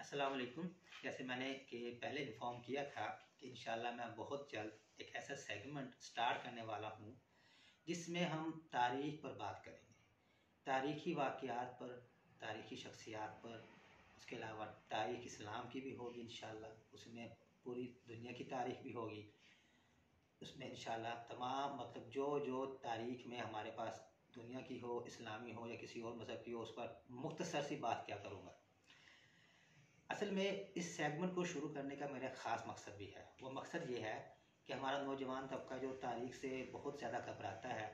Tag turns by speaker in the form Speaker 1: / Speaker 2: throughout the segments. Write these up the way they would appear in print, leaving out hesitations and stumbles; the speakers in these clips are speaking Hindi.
Speaker 1: अस्सलाम वालेकुम। जैसे मैंने पहले इन्फॉर्म किया था कि इंशाल्लाह मैं बहुत जल्द एक ऐसा सेगमेंट स्टार्ट करने वाला हूँ जिसमें हम तारीख़ पर बात करेंगे, तारीख़ी वाक़यात पर, तारीख़ी शख्सियात पर। उसके अलावा तारीख़ इस्लाम की भी होगी इंशाल्लाह, उसमें पूरी दुनिया की तारीख़ भी होगी। उसमें इंशाल्लाह तमाम जो जो तारीख़ में हमारे पास दुनिया की हो, इस्लामी हो या किसी और मज़हब की हो, उस पर मुख्तसर सी बात क्या करूँगा। असल में इस सेगमेंट को शुरू करने का मेरा ख़ास मकसद भी है। वो मकसद ये है कि हमारा नौजवान तबका जो तारीख़ से बहुत ज़्यादा घबराता है,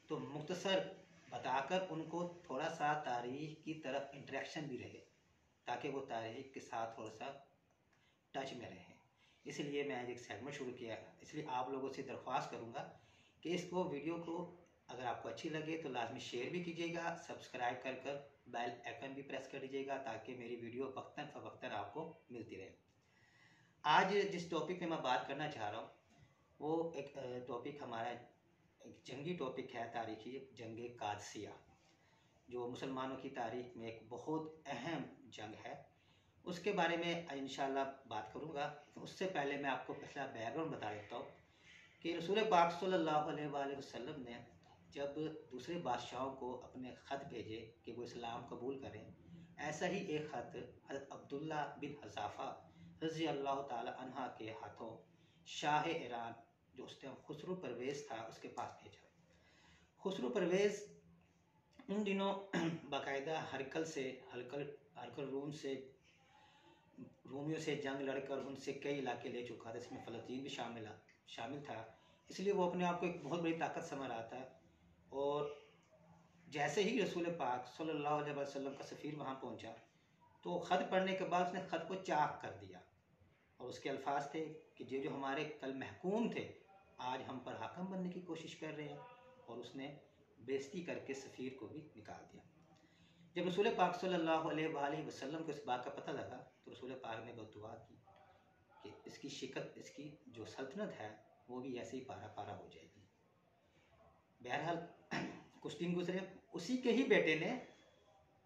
Speaker 1: तो मुख्तसर बताकर उनको थोड़ा सा तारीख़ की तरफ इंटरेक्शन भी रहे, ताकि वो तारीख़ के साथ थोड़ा सा टच में रहें। इसलिए मैं एक सेगमेंट शुरू किया। इसलिए आप लोगों से दरख्वास्त करूँगा कि इसको वीडियो को अगर आपको अच्छी लगे तो लाजमी शेयर भी कीजिएगा, सब्सक्राइब कर बेल आइकन भी प्रेस कर दीजिएगा ताकि मेरी वीडियो वक्तन फ़वक्तन आपको मिलती रहे। आज जिस टॉपिक पे मैं बात करना चाह रहा हूँ वो एक टॉपिक हमारा एक जंगी टॉपिक है, तारीख़ी जंग कादसिया, जो मुसलमानों की तारीख़ में एक बहुत अहम जंग है। उसके बारे में इंशाल्लाह बात करूँगा। तो उससे पहले मैं आपको पिछला बैकग्राउंड बता देता हूँ कि रसूल पाक सल्लल्लाहु अलैहि वसल्लम ने जब दूसरे बादशाहों को अपने ख़त भेजे कि वो इस्लाम कबूल करें, ऐसा ही एक ख़त हज़रत अब्दुल्ला बिन हज़ाफ़ा रज़ी अल्लाह ताला अन्हा के हाथों शाह ईरान, जो उस टाइम खुसरो परवेज़ था, उसके पास भेजा। खुसरो परवेज़ उन दिनों बाकायदा हरकल रोमियों से जंग लड़कर उनसे कई इलाके ले चुका था, इसमें फ़लस्तीन भी शामिल था। इसलिए वो अपने आप को एक बहुत बड़ी ताकत समझ रहा था। और जैसे ही रसूल पाक सल्लल्लाहु अलैहि वसल्लम का सफ़ीर वहाँ पहुँचा तो ख़त पढ़ने के बाद उसने ख़त को चाक कर दिया और उसके अल्फाज थे कि जो हमारे कल महकूम थे आज हम पर हाकम बनने की कोशिश कर रहे हैं, और उसने बेइज्जती करके सफ़ीर को भी निकाल दिया। जब रसूल पाक सल्लल्लाहु अलैहि वसल्लम को इस बात का पता लगा तो रसूल पाक ने बद्दुआ की कि इसकी शिकत, इसकी जो सल्तनत है वो भी ऐसे ही पारा पारा हो जाएगी। बहरहाल कुछ दिन गुजरे, उसी के ही बेटे ने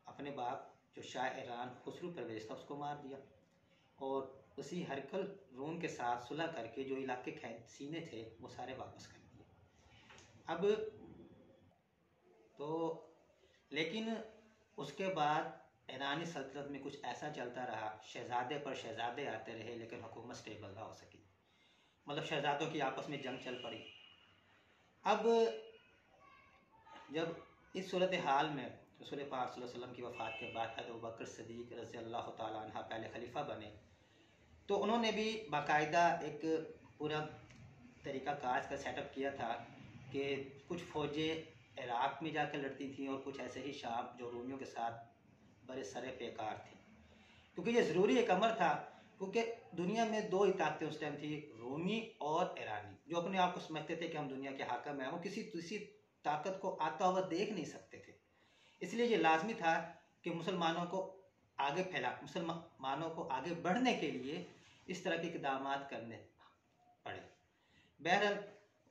Speaker 1: अपने बाप जो शाह ईरान खुसरो परवेज़ था उसको मार दिया, और उसी हरकल रोम के साथ सुलह करके जो इलाके सीने थे वो सारे वापस कर दिए। अब तो लेकिन उसके बाद ईरानी सल्तनत में कुछ ऐसा चलता रहा, शहज़ादे पर शहज़ादे आते रहे लेकिन हुकूमत स्टेबल ना हो सकी। शहज़ादों की आपस में जंग चल पड़ी। अब जब इस सूरत हाल में रसूल पाक सल्लल्लाहु अलैहि वसल्लम की वफ़ात के बाद अबू बकर सिद्दीक़ रज़ी अल्लाह ताला अन्हा पहले खलीफा बने, तो उन्होंने भी बाकायदा एक पूरा तरीक़ाकार का सेटअप किया था कि कुछ फ़ौजें इराक़ में जाकर लड़ती थीं और कुछ ऐसे ही शाम जो रोमियों के साथ बड़े सरे पेकार थे, क्योंकि ये ज़रूरी एक अमर था। क्योंकि दुनिया में दो ही ताकतें उस टाइम थी, रोमी और ईरानी, जो अपने आप को समझते थे कि हम दुनिया के हाकिम हैं। वो किसी दूसरी ताकत को आता हुआ देख नहीं सकते थे। इसलिए ये लाजमी था कि मुसलमानों को आगे बढ़ने के लिए इस तरह के इक़दाम करने पड़े। बहरहाल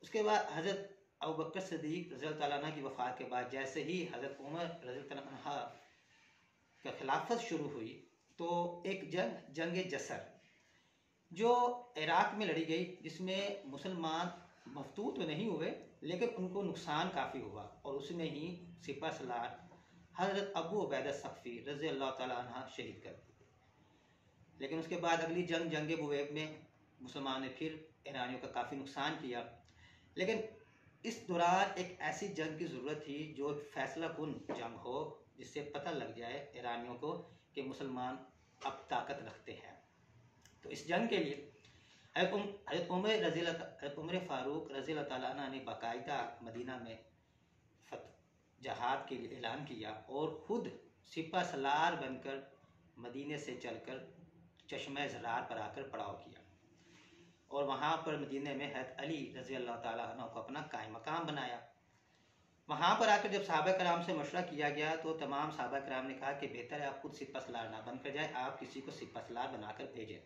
Speaker 1: उसके बाद हज़रत अबू बकर सिद्दीक़ रज़ी अल्लाह ताला अन्हु की वफ़ात के बाद जैसे ही हज़रत उमर रज़ी अल्लाह ताला अन्हु का खिलाफत शुरू हुई तो एक जंग जसर जो इराक़ में लड़ी गई, जिसमें मुसलमान मफतूह तो नहीं हुए लेकिन उनको नुकसान काफ़ी हुआ, और उसमें ही सिपह सलार हज़रत अबू उबैदा सक़फ़ी रज़ी अल्लाह ताला अन्हु शहीद कर दी। लेकिन उसके बाद अगली जंग बुवैब में मुसलमान ने फिर ईरानियों का काफ़ी नुकसान किया। लेकिन इस दौरान एक ऐसी जंग की ज़रूरत थी जो फैसला कुन जंग हो, जिससे पता लग जाए ईरानियों को कि मुसलमान अब ताकत रखते हैं। तो इस जंग के लिए हज़रत उमर फ़ारूक रज़ी अल्लाह ताला अन्हु ने बाकायदा मदीना में जहाद के लिए ऐलान किया और ख़ुद सिपह सलार बनकर मदीने से चलकर चश्मा ज़रार पर आकर पड़ाव किया, और वहाँ पर मदीने में हज़रत अली रज़ी अल्लाह ताला अन्हु को अपना कायम मकाम बनाया। वहाँ पर आकर जब सहाबा कराम से मशवरा किया गया तो तमाम सहाबा कराम ने कहा कि बेहतर है आप खुद सिपह सलार ना बनकर जाए, आप किसी को सिपह सलार बनाकर भेजें।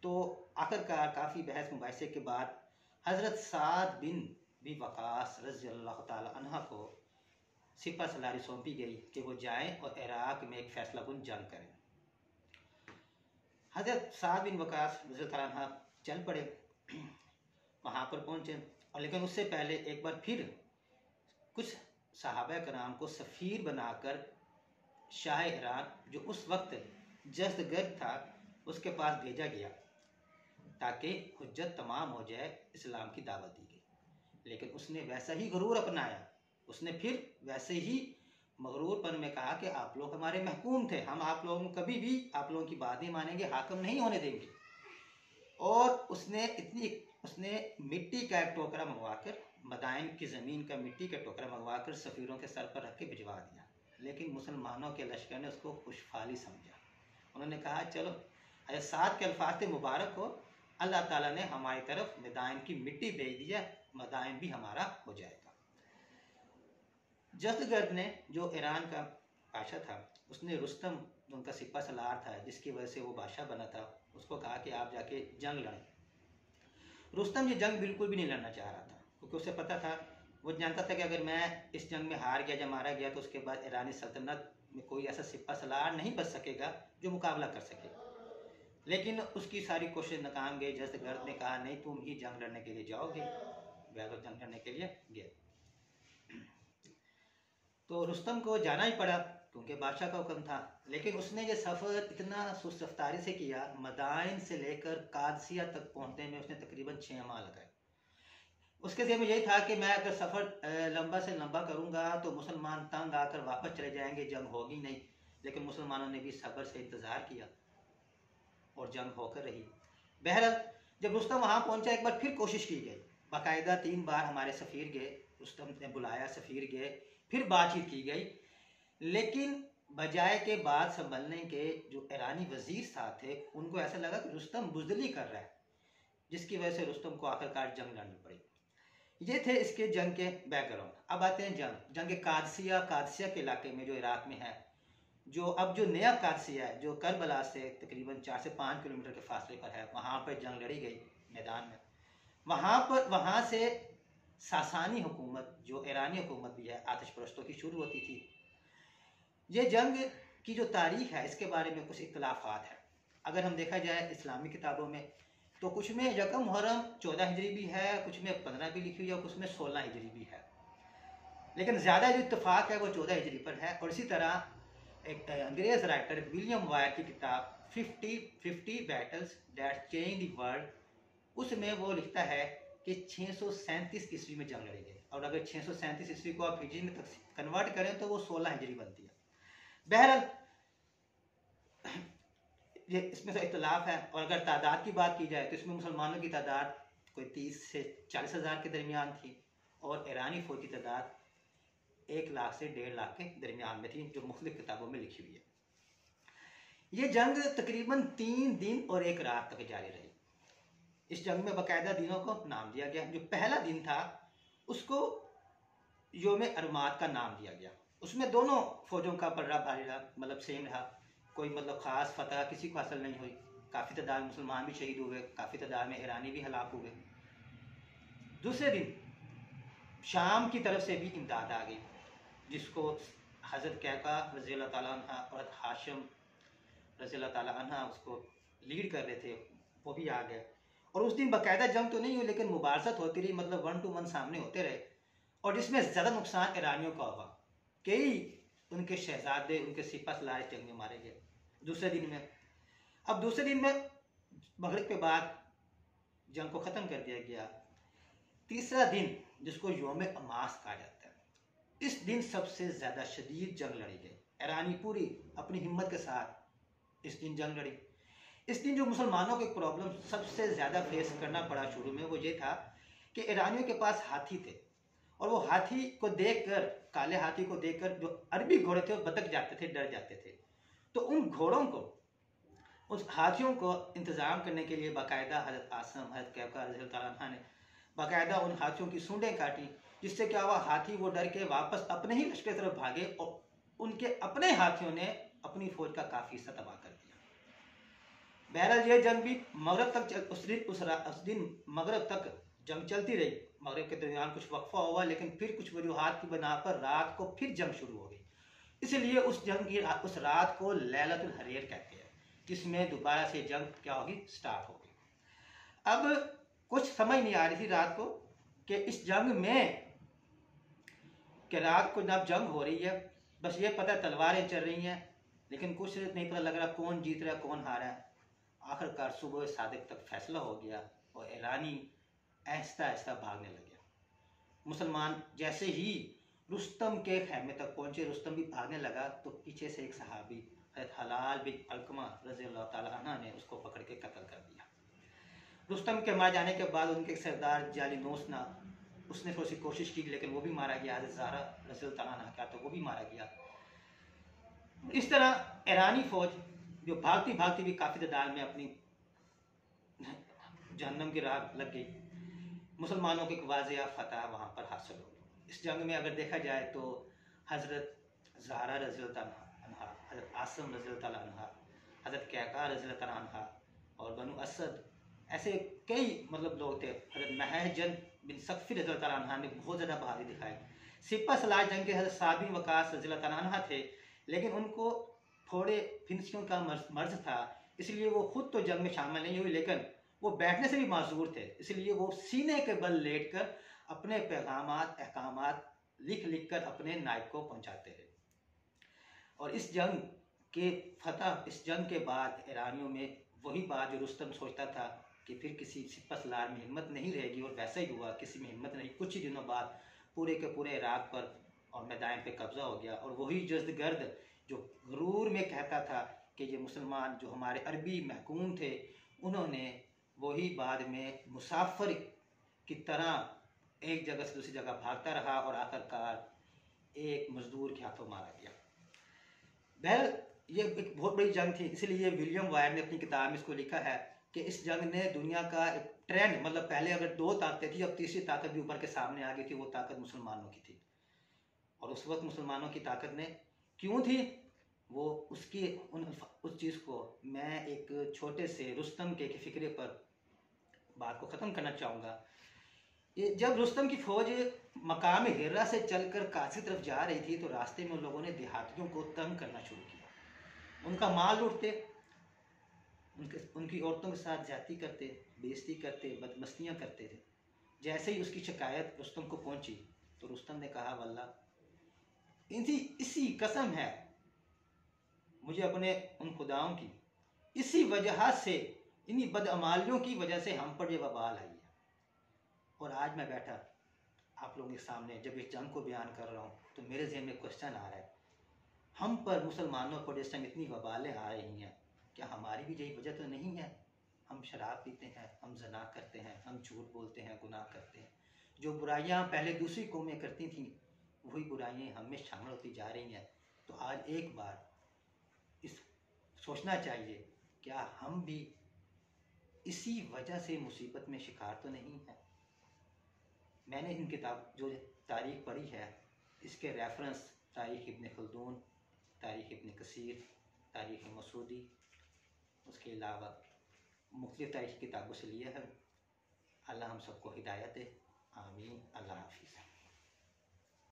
Speaker 1: तो आखिरकार काफ़ी बहस मुबाहिसे के बाद हज़रत साद बिन वक़ास रज़ी अल्लाह ताला अन्हा को सिपह सलारी सौंपी गई कि वो जाएं और इराक़ में एक फ़ैसला कुन जंग करें। हज़रत साद बिन वकास रज़ियल्लाहु अन्हु चल पड़े, वहाँ पर पहुँचे। और लेकिन उससे पहले एक बार फिर कुछ सहाबा कराम को सफ़ीर बनाकर शाह ईरान जो उस वक्त जस्तगर्द था उसके पास भेजा गया ताकि हुज्जत तमाम हो जाए, इस्लाम की दावत दी गई। लेकिन उसने वैसा ही गुरूर अपनाया, उसने फिर वैसे ही मगरूरपन में कहा कि आप लोग हमारे महकूम थे, हम आप लोगों को कभी भी आप लोगों की बात नहीं मानेंगे, हाकिम नहीं होने देंगे। और उसने मिट्टी का एक टोकरा मंगवाकर, मदाइन की ज़मीन का मिट्टी का टोकरा मंगवाकर सफ़ीरों के सर पर रख के भिजवा दिया। लेकिन मुसलमानों के लश्कर ने उसको खुशफाली समझा। उन्होंने कहा चलो हज़रत साद के अल्फाज से मुबारक हो, अल्लाह ताला ने हमारी तरफ मदाइन की मिट्टी भेज दिया, मदाइन भी हमारा हो जाएगा। जस्तगर्द ने, जो ईरान का बादशाह था, उसने रुस्तम उनका सिपा सलार था जिसकी वजह से वो बादशाह बना था, उसको कहा कि आप जाके जंग लड़ें। रुस्तम ये जंग बिल्कुल भी नहीं लड़ना चाह रहा था, क्योंकि उसे पता था, वो जानता था कि अगर मैं इस जंग में हार गया या मारा गया तो उसके बाद ईरानी सल्तनत में कोई ऐसा सिपा सलार नहीं बच सकेगा जो मुकाबला कर सके। लेकिन उसकी सारी कोशिश नाकाम गई। जस्तगर्द ने कहा नहीं, तुम ही जंग लड़ने के लिए जाओगे। वह तो जंग लड़ने के लिए गए, तो रुस्तम को जाना ही पड़ा क्योंकि बादशाह का हुक्म था। लेकिन उसने ये सफ़र इतना सुस्त रफ्तारी से किया, मदाइन से लेकर कादसिया तक पहुँचने में उसने तकरीबन 6 माह लगाए। उसके ज़हन में यही था कि मैं अगर सफ़र लंबा से लंबा करूँगा तो मुसलमान तंग आकर वापस चले जाएंगे, जंग होगी नहीं। लेकिन मुसलमानों ने भी सब्र से इंतज़ार किया और जंग होकर रही। बहरहाल जब रुस्तम वहाँ पहुँचा, एक बार फिर कोशिश की गई, बाकायदा 3 बार हमारे सफ़ीर गए, रुस्तम ने बुलाया, सफ़ीर गए, फिर बातचीत की गई। लेकिन बजाय के बात संभलने के जो ईरानी वजीर साथ थे, उनको ऐसा लगा कि रुस्तम बुज़दिली कर रहा है, जिसकी वजह से रुस्तम को आखिरकार जंग लड़नी पड़ी। ये थे इसके जंग के बैकग्राउंड। अब आते हैं जंग कादसिया के इलाके में जो इराक में है, जो नया कादसिया है, जो करबला से तकरीबन 4 से 5 किलोमीटर के फासले पर है, वहाँ पर जंग लड़ी गई मैदान में। वहाँ से सासानी हुकूमत, जो ईरानी हुकूमत भी है, आतिश परस्तों की शुरू होती थी। ये जंग की जो तारीख है इसके बारे में कुछ इख्तलाफात है। अगर हम देखा जाए इस्लामी किताबों में तो कुछ में यकम मुहर्रम 14 हिजरी भी है, कुछ में 15 भी लिखी हुई है, कुछ में 16 हिजरी भी है। लेकिन ज़्यादा जो इत्तफाक है वो 14 हिजरी पर है। और इसी तरह एक अंग्रेज़ राइटर विलियम वायर की किताब 50 battles that change the world, उसमें वो लिखता है कि 637 ईस्वी में जंग लड़ी गई। और अगर 637 ईस्वी को आप हिजरी में कन्वर्ट करें तो वो 16 हिजरी बनती है। बहरहाल ये इसमें से इख्तलाफ है। और अगर तादाद की बात की जाए तो इसमें मुसलमानों की तादाद कोई 30 से 40 हज़ार के दरमियान थी और ईरानी फौज की तादाद 1 लाख से 1.5 लाख के दरमियान में थी, जो मुख्तलिफ किताबों में लिखी हुई है। ये जंग तकरीबन 3 दिन और 1 रात तक जारी रही। इस जंग में बाकायदा दिनों को नाम दिया गया। जो पहला दिन था उसको योम अरमाद का नाम दिया गया। उसमें दोनों फौजों का पलड़ा भारी रहा, मतलब सेम रहा, कोई मतलब ख़ास फतह किसी को हासिल नहीं हुई। काफ़ी तादाद में मुसलमान भी शहीद हुए, काफ़ी तादाद में ईरानी भी हलाक हुए। दूसरे दिन शाम की तरफ से भी इमदाद आ गई, जिसको हज़रत कैका रज़ियल्लाहु ताला अन्हा और हाशिम रज़ियल्लाहु ताला अन्हा उसको लीड कर रहे थे, वो भी आ गए। और उस दिन बाकायदा जंग तो नहीं हुई, लेकिन मुबारसत होती रही, मतलब 1 to 1 सामने होते रहे। और जिसमें ज़्यादा नुकसान ईरानियों का हुआ, कई उनके शहजादे, उनके सिपा सलार जंग में मारे गए दूसरे दिन में। अब दूसरे दिन में मगरिब के बाद जंग को ख़त्म कर दिया गया। तीसरा दिन जिसको योम अमास कहा जाता है, इस दिन सबसे ज़्यादा शदीद जंग लड़ी गई। ईरानी पूरी अपनी हिम्मत के साथ इस दिन जंग लड़ी। इस दिन जो मुसलमानों को एक प्रॉब्लम सबसे ज़्यादा फेस करना पड़ा शुरू में, वो ये था कि ईरानियों के पास हाथी थे और वो हाथी को देखकर, काले हाथी को देखकर जो अरबी घोड़े थे वो बदक जाते थे, डर जाते थे। तो उन घोड़ों को, उस हाथियों को इंतज़ाम करने के लिए बाकायदा हज़रत आसम, हज़रत कैका रज़ियल्लाहु ताला अन्हा ने बाकायदा उन हाथियों की सूंडें काटी, जिससे क्या हुआ, हाथी वो डर के वापस अपने ही लश्कर की तरफ भागे और उनके अपने हाथियों ने अपनी फौज का काफ़ी हिस्सा तबाह कर दिया। बहरहाल ये जंग भी मगरब तक, उस दिन मगरब तक जंग चलती रही। मगरिब के दरमियान कुछ वक्फा हुआ, लेकिन फिर कुछ वजूहात की बना पर रात को फिर जंग शुरू हो गई। इसलिए उस रात को लैलतुल हरीर कहते हैं जिसमें दोबारा से जंग क्या होगी, स्टार्ट होगी। अब कुछ समझ नहीं आ रही थी रात को कि इस जंग में, कि रात को जब जंग हो रही है, बस ये पता है तलवारें चल रही हैं, लेकिन कुछ नहीं पता लग रहा कौन जीत रहा है कौन हारा है। आखिरकार सुबह सादिक तक फैसला हो गया और ईरानी आहिस्ता आहिस्ता भागने लगे। मुसलमान जैसे ही रुस्तम के खैमे तक पहुंचे, रुस्तम भी भागने लगा, तो पीछे से एक सहाबी हज़रत हलाल बिन अलकमा रज़ी अल्लाह ताला अन्हा ने उसको पकड़ के कत्ल कर दिया। रुस्तम के मार जाने के बाद उनके सरदार जालिनोस ना, उसने थोड़ी सी कोशिश की लेकिन वो भी मारा गया। हज़रत ज़हरा रज़ी अल्लाह ताला अन्हा का तो वो भी मारा गया। इस तरह ईरानी फौज जो भागती भागती भी काफ़ी तादाद में अपनी जहन्नम की राह लग गई। मुसलमानों की वाज़िया फतह वहाँ पर हासिल हो गई। इस जंग में अगर देखा जाए तो हज़रत ज़हरा रज़ी अल्लाह ताला अन्हा, हज़रत आसिम रज़ी अल्लाह ताला अन्हा, हज़रत कैका रज़ी अल्लाह ताला अन्हा और बनु असद, ऐसे कई लोग थे। हज़रत महजन बिन सफ़ी रज़ी अल्लाह ताला अन्हा ने बहुत ज़्यादा बहादुरी दिखाई। सिपा सलाह जंग के हज़रत साद बिन वक़ास रज़ी अल्लाह ताला अन्हा थे, लेकिन उनको थोड़े फिंसियों का मर्ज था, इसलिए वो खुद तो जंग में शामिल नहीं हुई, लेकिन वो बैठने से भी माजूर थे, इसलिए वो सीने के बल लेट कर अपने पैगामात अहकामात लिख लिख कर अपने नायब को पहुंचाते रहे। और इस जंग के फतह, इस जंग के बाद ईरानियों में वही बात जो रुस्तम सोचता था कि फिर किसी सिपह सलार में हिम्मत नहीं रहेगी, और वैसा ही हुआ, किसी में हिम्मत नहीं। कुछ ही दिनों बाद पूरे के पूरे इराक पर और मैदान पे कब्जा हो गया। और वही जद्दगर्द जो गरूर में कहता था कि ये मुसलमान जो हमारे अरबी महकूम थे, उन्होंने वही बाद में मुसाफिर की तरह एक जगह से दूसरी जगह भागता रहा और आखिरकार एक मजदूर के हाथों मारा गया। बहर ये एक बहुत बड़ी जंग थी, इसलिए विलियम वायर ने अपनी किताब में इसको लिखा है कि इस जंग ने दुनिया का एक ट्रेंड, पहले अगर दो ताकतें थी, अब तीसरी ताकत भी ऊपर के सामने आ गई थी, वो ताकत मुसलमानों की थी। और उस वक्त मुसलमानों की ताकत ने क्यों थी, वो उसकी उस चीज़ को मैं एक छोटे से रुस्तम के फिक्रे पर बात को ख़त्म करना चाहूँगा। ये जब रुस्तम की फौज मकाम हिर्रा से चलकर काशी तरफ जा रही थी, तो रास्ते में उन लोगों ने देहातियों को तंग करना शुरू किया, उनका माल लूटते, उनकी औरतों के साथ ज्यादती करते, बेइज्जती करते, बदमस्तियाँ करते थे। जैसे ही उसकी शिकायत रुस्तम को पहुंची तो रुस्तम ने कहा, वल्लाह इसी कसम है मुझे अपने उन खुदाओं की, इसी वजह से, इन्हीं बदअमालियों की वजह से हम पर ये वबाल आई है। और आज मैं बैठा आप लोगों के सामने जब इस जंग को बयान कर रहा हूँ तो मेरे ज़हन में क्वेश्चन आ रहा है, हम पर मुसलमानों पर इस टाइम इतनी वबालें आ रही हैं, क्या हमारी भी यही वजह तो नहीं है? हम शराब पीते हैं, हम ज़ना करते हैं, हम झूठ बोलते हैं, गुनाह करते हैं। जो बुराइयाँ पहले दूसरी कौमें करती थीं, वही बुराइयाँ हम में शामिल होती जा रही हैं। तो आज एक बार इस सोचना चाहिए, क्या हम भी इसी वजह से मुसीबत में शिकार तो नहीं है? मैंने इन किताब जो तारीख़ पढ़ी है, इसके रेफरेंस तारीख़ इब्न खल्दून, तारीख़ इब्न कसीर, तारीख़ मसूदी, उसके अलावा मुख्तलिफ़ तारीख़ किताबों से लिए हैं। अल्लाह हम सबको हिदायत दे, आमीन। अल्लाह हाफ़िज़।